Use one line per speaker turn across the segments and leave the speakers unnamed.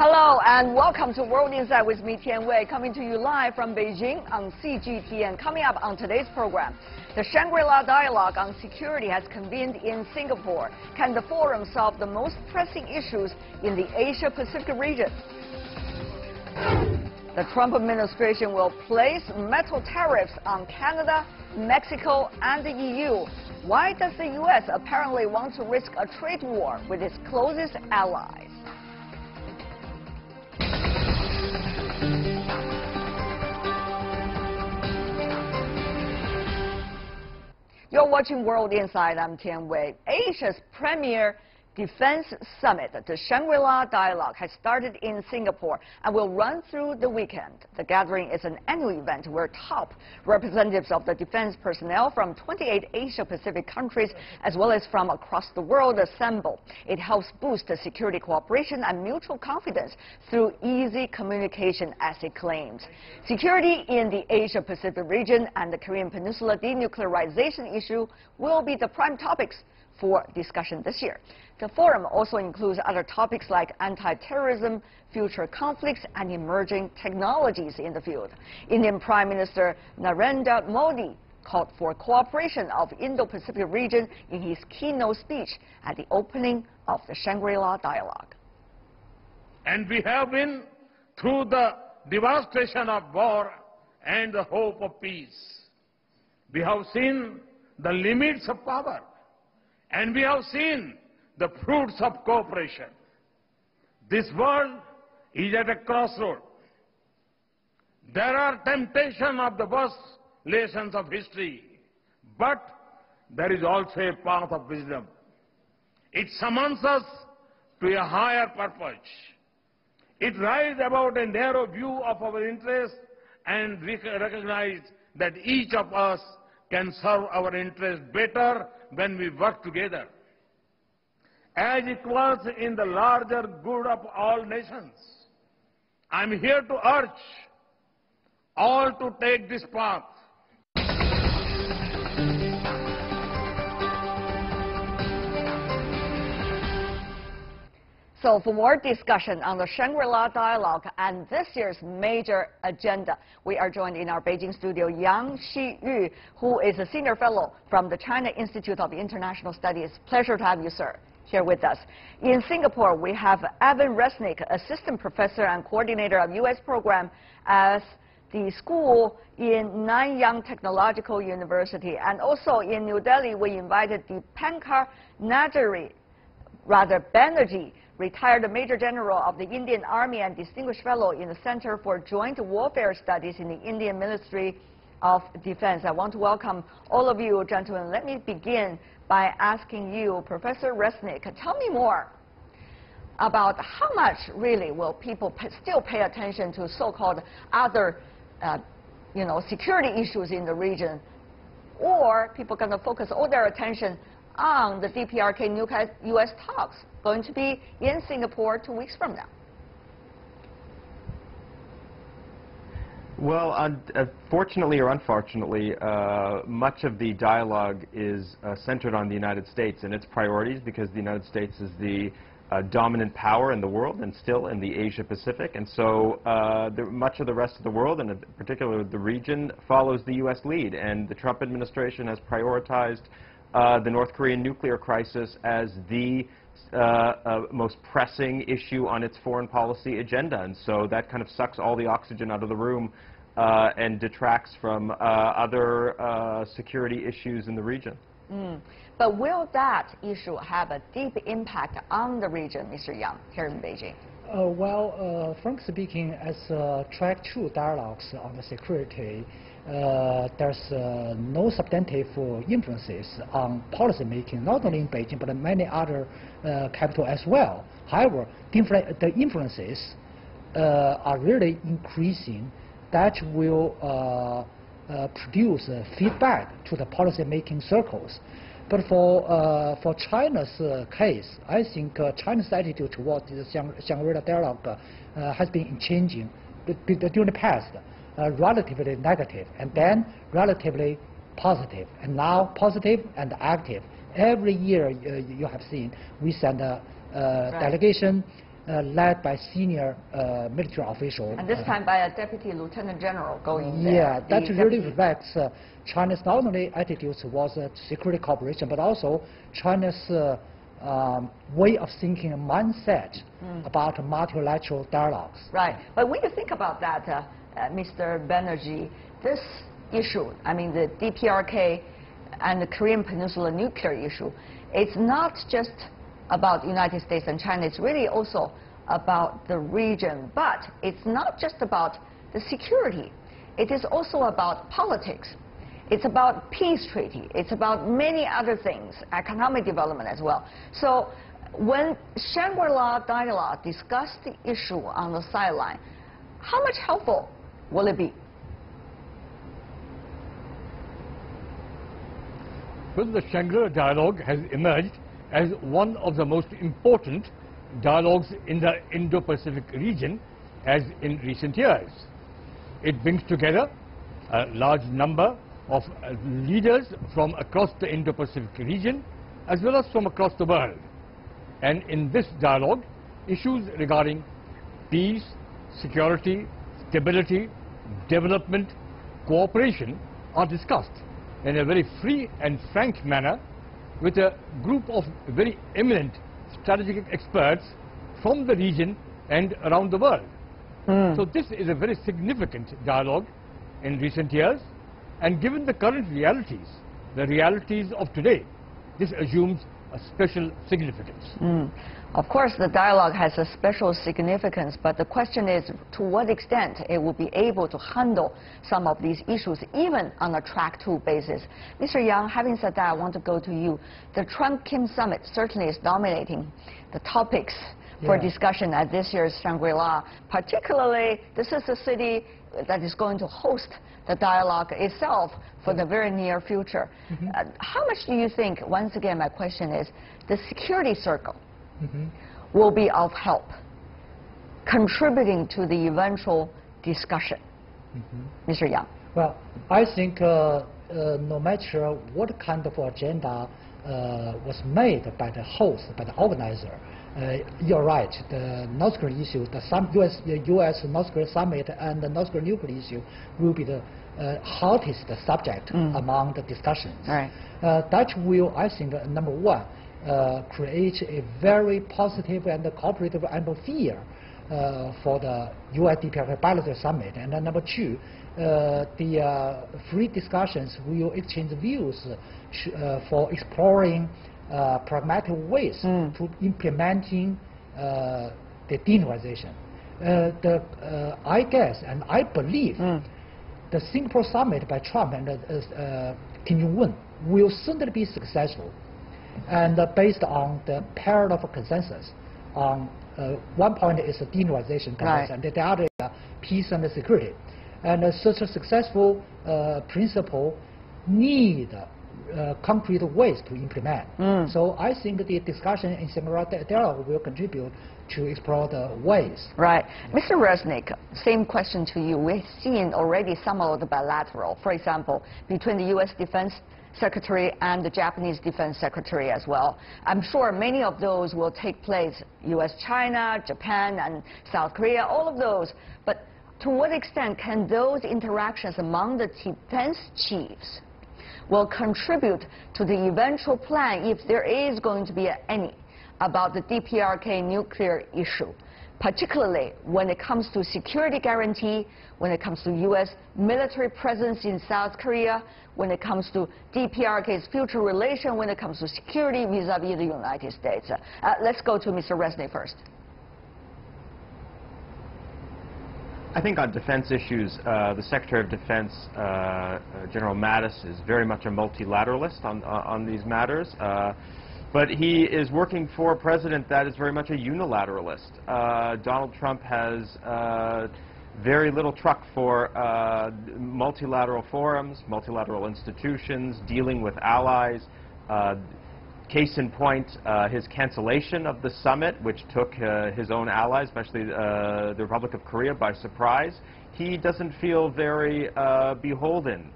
Hello and welcome to World Insight with me, Tian Wei, coming to you live from Beijing on CGTN. Coming up on today's program, the Shangri-La Dialogue on security has convened in Singapore. Can the forum solve the most pressing issues in the Asia-Pacific region? The Trump administration will place metal tariffs on Canada, Mexico, and the EU. Why does the U.S. apparently want to risk a trade war with its closest allies? You're watching World Insight. I'm Tian Wei. Asia's premier defense summit, the Shangri-La Dialogue, has started in Singapore and will run through the weekend. The gathering is an annual event where top representatives of the defense personnel from 28 Asia-Pacific countries, as well as from across the world, assemble. It helps boost the security cooperation and mutual confidence through easy communication, as it claims. Security in the Asia-Pacific region and the Korean Peninsula denuclearization issue will be the prime topics for discussion this year. The forum also includes other topics like anti-terrorism, future conflicts, and emerging technologies in the field. Indian Prime Minister Narendra Modi called for cooperation of Indo-Pacific region in his keynote speech at the opening of the Shangri-La Dialogue.
And we have been through the devastation of war and the hope of peace. We have seen the limits of power, and we have seen the fruits of cooperation. This world is at a crossroad. There are temptations of the worst lessons of history, but there is also a path of wisdom. It summons us to a higher purpose. It rises about a narrow view of our interests and recognize that each of us can serve our interests better when we work together as equals in the larger good of all nations. I am here to urge all to take this path.
So for more discussion on the Shangri-La Dialogue and this year's major agenda, we are joined in our Beijing studio Yang Xiyu, who is a senior fellow from the China Institute of International Studies. Pleasure to have you, sir, here with us. In Singapore, we have Evan Resnick, assistant professor and coordinator of U.S. program at the school in Nanyang Technological University. And also in New Delhi, we invited Dipankar Banerjee, retired Major General of the Indian Army and Distinguished Fellow in the Center for Joint Warfare Studies in the Indian Ministry of Defense. I want to welcome all of you, gentlemen. Let me begin by asking you, Professor Resnick, tell me more about how much really will people still pay attention to so-called other, security issues in the region, or people going to focus all their attention on the DPRK U.S. talks going to be in Singapore 2 weeks from now?
Well, fortunately or unfortunately, much of the dialogue is centered on the United States and its priorities, because the United States is the dominant power in the world and still in the Asia-Pacific. And so much of the rest of the world, and in particular the region, follows the U.S. lead. And the Trump administration has prioritized the North Korean nuclear crisis as the most pressing issue on its foreign policy agenda. And so that kind of sucks all the oxygen out of the room and detracts from other security issues in the region.
But will that issue have a deep impact on the region, Mr. Yang, here in Beijing?
Frankly speaking, as track 2 dialogues on the security, there's no substantive influences on policy making, not only in Beijing, but in many other capitals as well. However, the influences are really increasing. That will produce feedback to the policy making circles. But for China's case, I think China's attitude towards the Shangri-La Dialogue has been changing during the past. Relatively negative, and then relatively positive, and now positive and active. Every year you have seen we send a delegation led by senior military officials.
And this time by a deputy lieutenant general going there.
Yeah, that really reflects China's not only attitude towards security cooperation, but also China's way of thinking and mindset about multilateral dialogues.
Right. But when you think about that, Mr. Banerjee, this issue, I mean the DPRK and the Korean Peninsula nuclear issue, it's not just about the United States and China, it's really also about the region. But it's not just about the security. It is also about politics. It's about peace treaty. It's about many other things, economic development as well. So when Shangri-La Dialogue discussed the issue on the sideline, how much helpful will it be?
Well, the Shangri-La Dialogue has emerged as one of the most important dialogues in the Indo-Pacific region as in recent years. It brings together a large number of leaders from across the Indo-Pacific region as well as from across the world. And in this dialogue, issues regarding peace, security, stability, development, cooperation are discussed in a very free and frank manner with a group of very eminent strategic experts from the region and around the world. So this is a very significant dialogue in recent years, and given the current realities, the realities of today, this assumes a special significance.
Of course, the dialogue has a special significance, but the question is to what extent it will be able to handle some of these issues, even on a track 2 basis. Mr. Yang, having said that, I want to go to you. The Trump-Kim summit certainly is dominating the topics for discussion at this year's Shangri-La. Particularly, this is a city that is going to host the dialogue itself for the very near future. How much do you think, once again my question is, the security circle will be of help, contributing to the eventual discussion? Mr. Yang.
Well, I think no matter what kind of agenda was made by the host, by the organizer, you're right, the North Korea issue, the US North Korea summit and the North Korea nuclear issue will be the hottest subject among the discussions.
Right.
That will, I think, number one, create a very positive and cooperative atmosphere for the US DPRK bilateral summit. And then number two, the free discussions will exchange views for exploring pragmatic ways to implementing the denuclearization. I guess and I believe the Singapore summit by Trump and Kim Jong-un will certainly be successful, and based on the pair of consensus on one point is the denuclearization consensus, and the other is peace and security. And such a successful principle need concrete ways to implement. So I think the discussion in Shangri-La Dialogue will contribute to explore the ways.
Right. Mr. Resnick, same question to you. We've seen already some of the bilateral, for example, between the U.S. Defense Secretary and the Japanese Defense Secretary as well. I'm sure many of those will take place, U.S.-China, Japan, and South Korea, all of those. But to what extent can those interactions among the defense chiefs will contribute to the eventual plan, if there is going to be any, about the DPRK nuclear issue, particularly when it comes to security guarantee, when it comes to U.S. military presence in South Korea, when it comes to DPRK's future relation, when it comes to security vis-a-vis the United States. Let's go to Mr. Resnick first.
I think on defense issues, the Secretary of Defense, General Mattis, is very much a multilateralist on these matters. But he is working for a president that is very much a unilateralist. Donald Trump has very little truck for multilateral forums, multilateral institutions, dealing with allies. Case in point, his cancellation of the summit, which took his own allies, especially the Republic of Korea, by surprise. He doesn't feel very beholden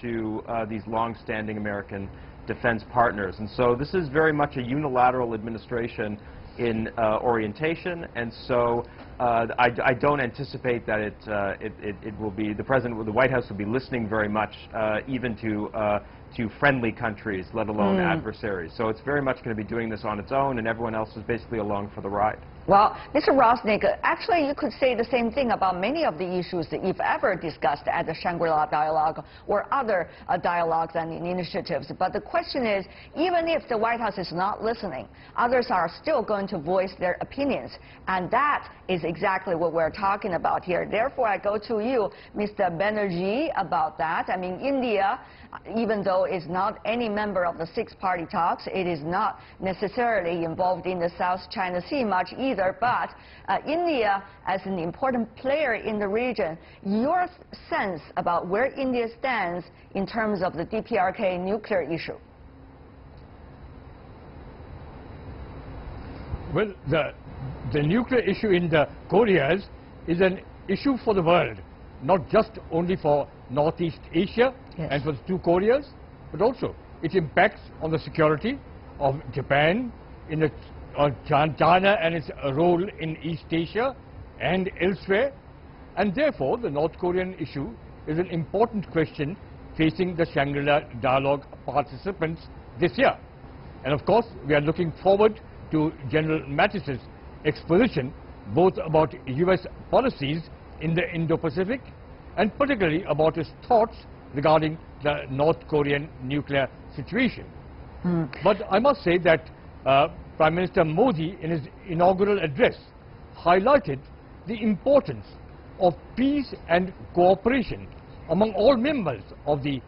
to these long-standing American defense partners. And so this is very much a unilateral administration in orientation, and so I don't anticipate that it will be, the White House will be listening very much, even to friendly countries, let alone adversaries. So it's very much going to be doing this on its own, and everyone else is basically along for the ride.
Well, Mr. Rosnick, actually you could say the same thing about many of the issues that you've ever discussed at the Shangri-La Dialogue or other dialogues and initiatives. But the question is, even if the White House is not listening, others are still going to voice their opinions. And that is exactly what we're talking about here. Therefore, I go to you, Mr. Banerjee, about that. I mean, India, even though it's not any member of the six-party talks, it is not necessarily involved in the South China Sea much either, but India, as an important player in the region, your sense about where India stands in terms of the DPRK nuclear issue?
Well, the nuclear issue in the Koreas is an issue for the world, not just only for Northeast Asia and for the two Koreas, but also it impacts on the security of Japan, China and its role in East Asia and elsewhere, and therefore the North Korean issue is an important question facing the Shangri-La Dialogue participants this year. And of course, we are looking forward to General Mattis's exposition both about US policies in the Indo-Pacific and particularly about his thoughts regarding the North Korean nuclear situation. But I must say that Prime Minister Modi, in his inaugural address, highlighted the importance of peace and cooperation among all members of the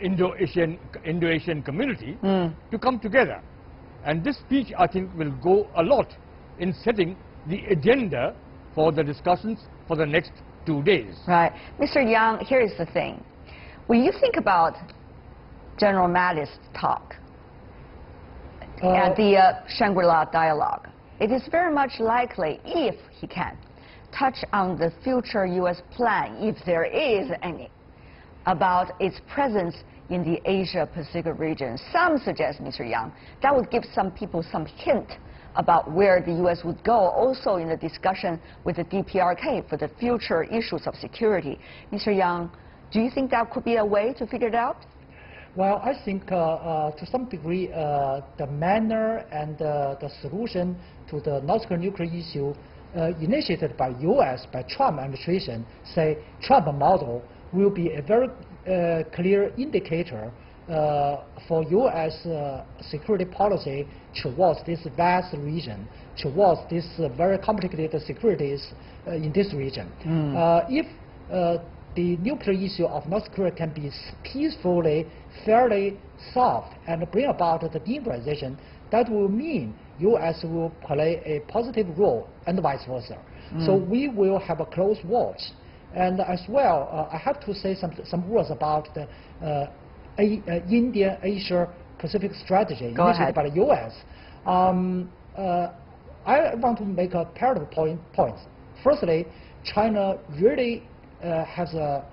Indo-Asian community to come together. And this speech, I think, will go a lot in setting the agenda for the discussions for the next 2 days.
Right. Mr. Yang, here is the thing. When you think about General Mattis' talk at the Shangri-La Dialogue, it is very much likely, if he can, touch on the future U.S. plan, if there is any, about its presence in the Asia-Pacific region. Some suggest, Mr. Yang, that would give some people some hint about where the U.S. would go, also in the discussion with the DPRK for the future issues of security. Mr. Yang, do you think that could be a way to figure it out?
Well, I think to some degree the manner and the solution to the North Korean nuclear issue initiated by U.S., by Trump administration, say Trump model, will be a very clear indicator for U.S. security policy towards this vast region, towards this very complicated securities in this region. If the nuclear issue of North Korea can be peacefully, fairly solved and bring about the denuclearization, that will mean U.S. will play a positive role and vice versa. So we will have a close watch. And as well, I have to say some words about the India-Asia-Pacific strategy initiated by the U.S. I want to make a pair of points. Firstly, China really has a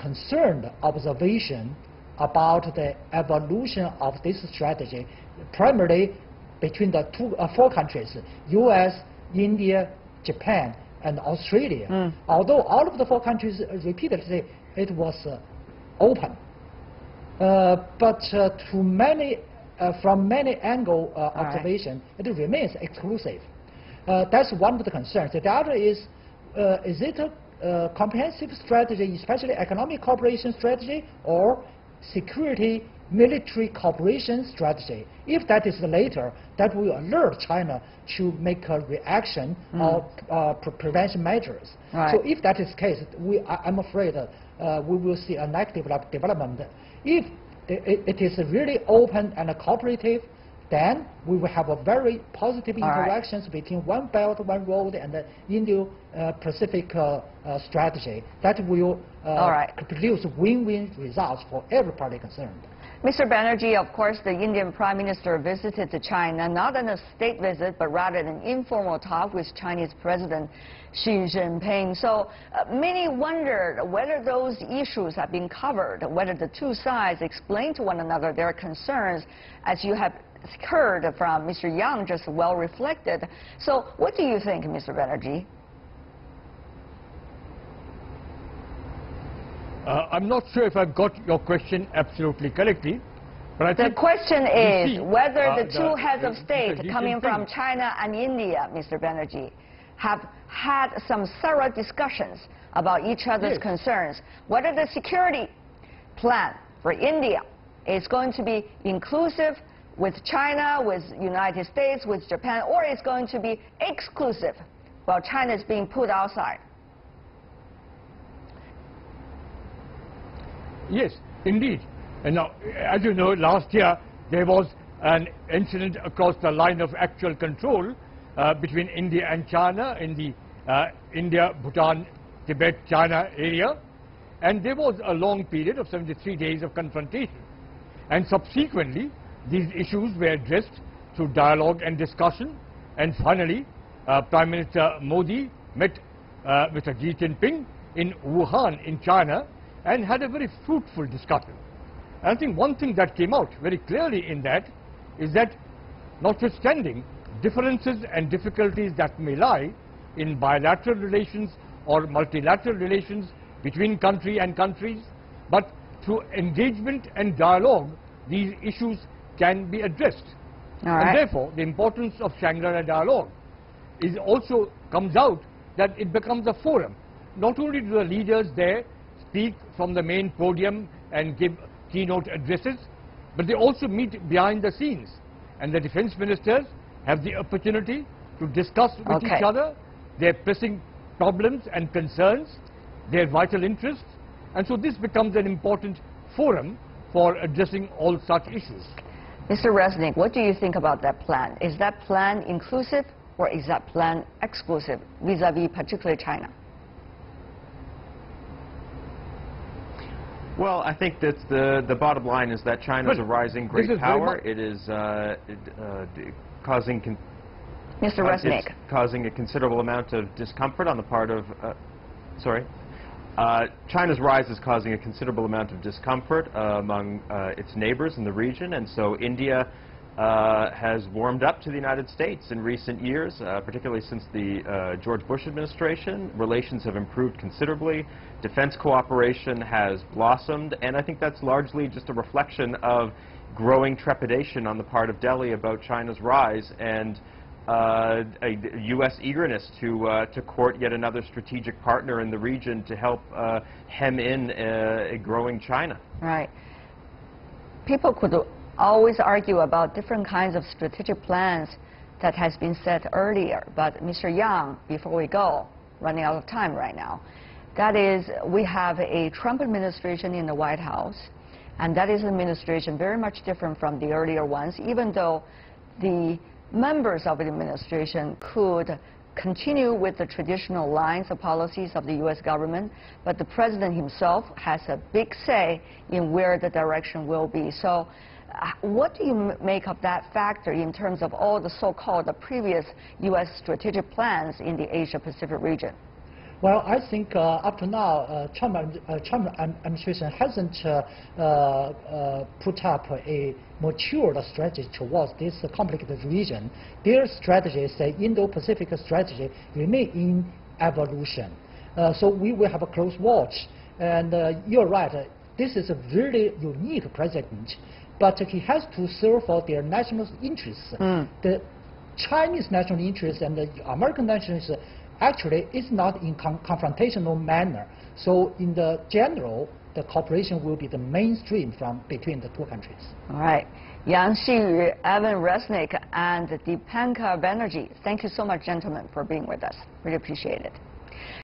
concerned observation about the evolution of this strategy, primarily between the four countries, U.S., India, Japan, and Australia. Although all of the four countries repeatedly it was open, but to many, from many angle observation, it remains exclusive. That's one of the concerns. The other is it a comprehensive strategy, especially economic cooperation strategy, or security military cooperation strategy? If that is the latter, that will alert China to make a reaction or prevention measures. So if that is the case, I'm afraid we will see a negative development. If it is really open and cooperative, then we will have a very positive interactions between One Belt, One Road and the Indo-Pacific strategy that will produce win-win results for every party concerned.
Mr. Banerjee, of course, the Indian Prime Minister visited to China, not on a state visit, but rather an informal talk with Chinese President Xi Jinping. So many wondered whether those issues have been covered, whether the two sides explain to one another their concerns, as you have heard from Mr. Yang just well reflected. So what do you think, Mr. Banerjee?
I'm not sure if I've got your question absolutely correctly, but I think
the question is whether the two heads of
Mr.
state coming from China and India, Mr. Banerjee, have had some thorough discussions about each other's concerns, whether the security plan for India is going to be inclusive with China, with United States, with Japan, or is going to be exclusive while China is being put outside.
Yes, indeed. And now, as you know, last year there was an incident across the line of actual control between India and China in the India, Bhutan, Tibet, China area. And there was a long period of 73 days of confrontation. And subsequently, these issues were addressed through dialogue and discussion. And finally, Prime Minister Modi met Mr. Xi Jinping in Wuhan in China and had a very fruitful discussion. And I think one thing that came out very clearly in that is that notwithstanding differences and difficulties that may lie in bilateral relations or multilateral relations between country and countries, but through engagement and dialogue, these issues can be addressed. And therefore, the importance of Shangri-La Dialogue is also comes out that it becomes a forum. Not only do the leaders there speak from the main podium and give keynote addresses, but they also meet behind the scenes. And the defense ministers have the opportunity to discuss with each other their pressing problems and concerns, their vital interests. And so this becomes an important forum for addressing all such issues.
Mr. Resnick, what do you think about that plan? Is that plan inclusive or is that plan exclusive vis-a-vis particularly China?
Well, I think that the bottom line is that China is a rising great power. It is causing
Mr. Resnick.
It's causing a considerable amount of discomfort on the part of China's rise is causing a considerable amount of discomfort among its neighbors in the region, and so India has warmed up to the United States in recent years, particularly since the George Bush administration. Relations have improved considerably. Defense cooperation has blossomed, and I think that's largely just a reflection of growing trepidation on the part of Delhi about China's rise and a U.S. eagerness to court yet another strategic partner in the region to help hem in a growing China.
Right. People could always argue about different kinds of strategic plans that has been set earlier. But Mr. Yang, before we go, running out of time right now, that is, we have a Trump administration in the White House, and that is an administration very much different from the earlier ones, even though the members of the administration could continue with the traditional lines of policies of the U.S. government, but the president himself has a big say in where the direction will be. So what do you make of that factor in terms of all the so-called previous U.S. strategic plans in the Asia-Pacific region?
Well, I think up to now, Trump administration hasn't put up a matured strategy towards this complicated region. Their strategy, say Indo-Pacific strategy, remain in evolution. So we will have a close watch. And you're right, this is a very unique president, but he has to serve for their national interests. The Chinese national interest and the American national interest actually is not in confrontational manner. So in the general, the cooperation will be the mainstream from between the two countries.
All right. Yang Xiyu, Evan Resnick, and Dipankar Banerjee, thank you so much, gentlemen, for being with us. Really appreciate it.